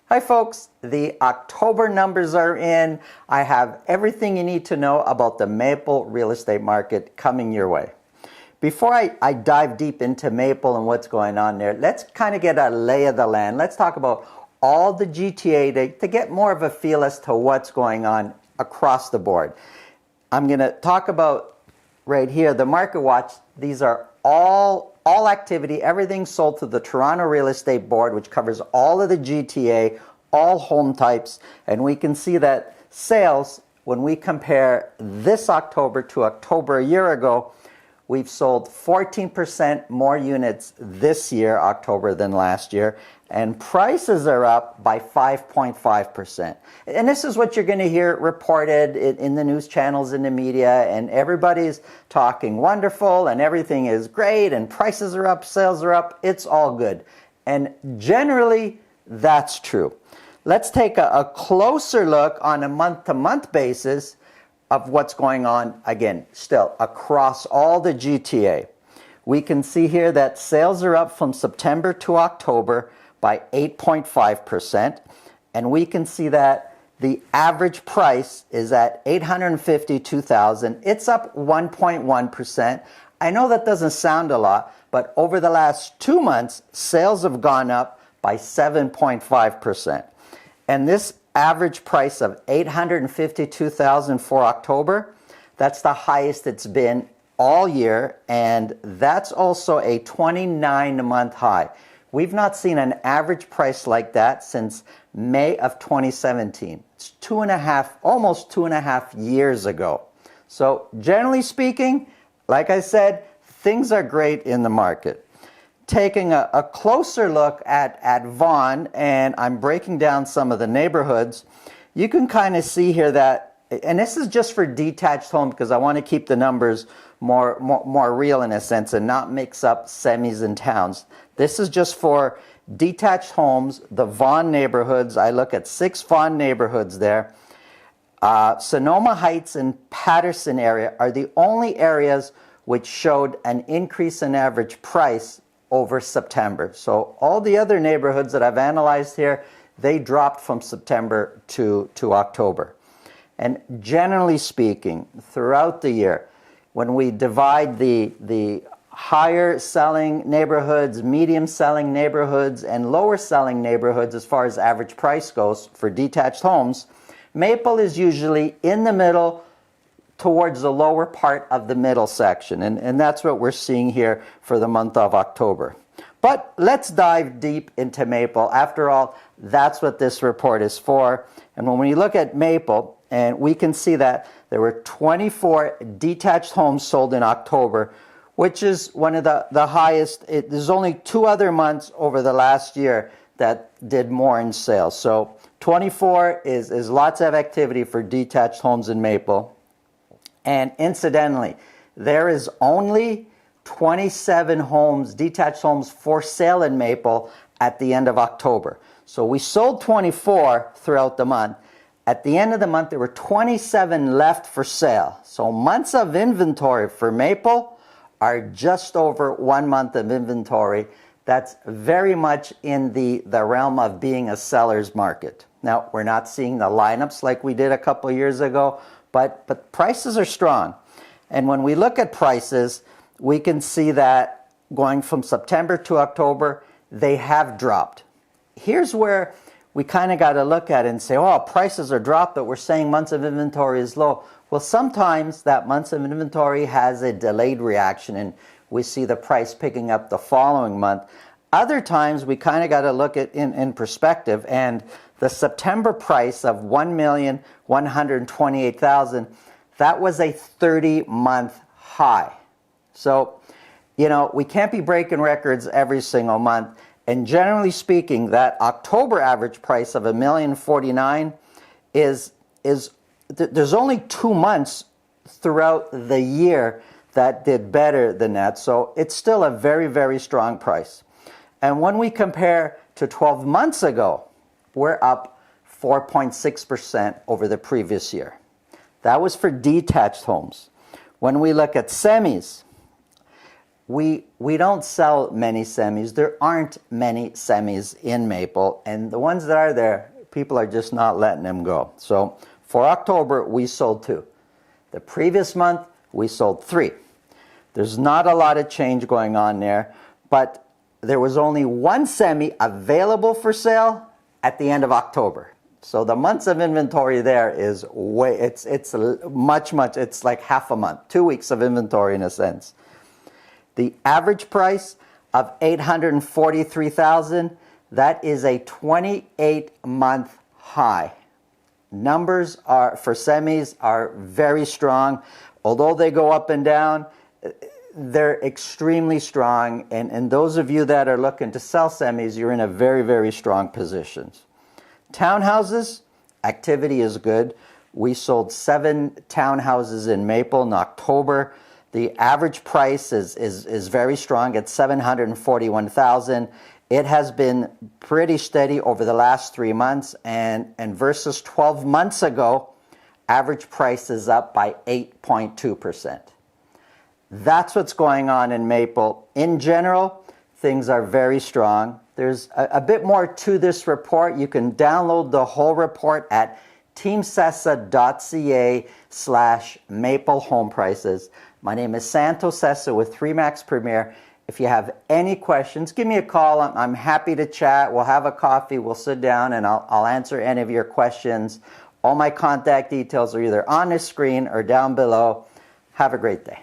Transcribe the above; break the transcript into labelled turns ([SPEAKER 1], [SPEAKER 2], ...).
[SPEAKER 1] Hi folks, the October numbers are in. I have everything you need to know about the Maple real estate market coming your way. Before I dive deep into Maple and what's going on there, let's kind of get a lay of the land. Let's talk about all the GTA to get more of a feel as to what's going on across the board. I'm going to talk about right here, the Market Watch. These are all activity, everything sold to the Toronto Real Estate Board, which covers all of the GTA, all home types, and we can see that sales, when we compare this October to October a year ago, we've sold 14% more units this year, October, than last year, and prices are up by 5.5%. And this is what you're going to hear reported in the news channels, in the media, and everybody's talking wonderful, and everything is great, and prices are up, sales are up, it's all good. And generally, that's true. Let's take a closer look on a month-to-month basis of what's going on, again, still across all the GTA. We can see here that sales are up from September to October by 8.5%, and we can see that the average price is at $852,000. It's up 1.1%. I know that doesn't sound a lot, but over the last 2 months, sales have gone up by 7.5%. And this average price of $852,000 for October, that's the highest it's been all year, and that's also a 29-month high. We've not seen an average price like that since May of 2017. It's almost 2.5 years ago. So generally speaking, like I said, things are great in the market. Taking a closer look at Vaughan, and I'm breaking down some of the neighborhoods, you can kind of see here that, and this is just for detached homes because I want to keep the numbers more real in a sense and not mix up semis and towns. This is just for detached homes, the Vaughan neighborhoods. I look at 6 Vaughan neighborhoods there. Sonoma Heights and Patterson area are the only areas which showed an increase in average price over September. So all the other neighborhoods that I've analyzed here, they dropped from September to October. And generally speaking, throughout the year, when we divide the higher selling neighborhoods, medium selling neighborhoods, and lower selling neighborhoods as far as average price goes for detached homes, Maple is usually in the middle, towards the lower part of the middle section. And that's what we're seeing here for the month of October. But let's dive deep into Maple. After all, that's what this report is for. And when we look at Maple, and we can see that there were 24 detached homes sold in October, which is one of the highest. There's only 2 other months over the last year that did more in sales. So 24 is lots of activity for detached homes in Maple. And incidentally, there is only 27 homes, detached homes for sale in Maple at the end of October. So we sold 24 throughout the month. At the end of the month, there were 27 left for sale. So months of inventory for Maple are just over 1 month of inventory. That's very much in the realm of being a seller's market. Now, we're not seeing the lineups like we did a couple years ago, but prices are strong. And when we look at prices, we can see that going from September to October, they have dropped. Here's where we kind of got to look at it and say, oh, prices are dropped, but we're saying months of inventory is low. Well, sometimes that months of inventory has a delayed reaction, and we see the price picking up the following month. Other times, we kind of got to look at in perspective, and the September price of $1,128,000, that was a 30-month high. So, you know, we can't be breaking records every single month. And generally speaking, that October average price of $1,049,000 is there's only 2 months throughout the year that did better than that. So it's still a very, very strong price. And when we compare to 12 months ago, we're up 4.6% over the previous year. That was for detached homes. When we look at semis, we don't sell many semis. There aren't many semis in maple, and the ones that are there, people are just not letting them go. So for October, we sold 2. The previous month, we sold 3. There's not a lot of change going on there, but there was only 1 semi available for sale at the end of October. So the months of inventory there is it's much, it's like half a month, 2 weeks of inventory in a sense. The average price of $843,000, that is a 28-month high. Numbers are for semis are very strong. Although they go up and down, they're extremely strong. And those of you that are looking to sell semis, you're in a very, very strong position. Townhouses, activity is good. We sold 7 townhouses in Maple in October. The average price is very strong at $741,000. It has been pretty steady over the last 3 months, and versus 12 months ago, average price is up by 8.2%. That's what's going on in Maple. In general, things are very strong. There's a bit more to this report. You can download the whole report at teamsessa.ca/maple home prices. My name is Santo Sessa with 3Max Premier. If you have any questions, give me a call. I'm happy to chat. We'll have a coffee. We'll sit down and I'll answer any of your questions. All my contact details are either on the screen or down below. Have a great day.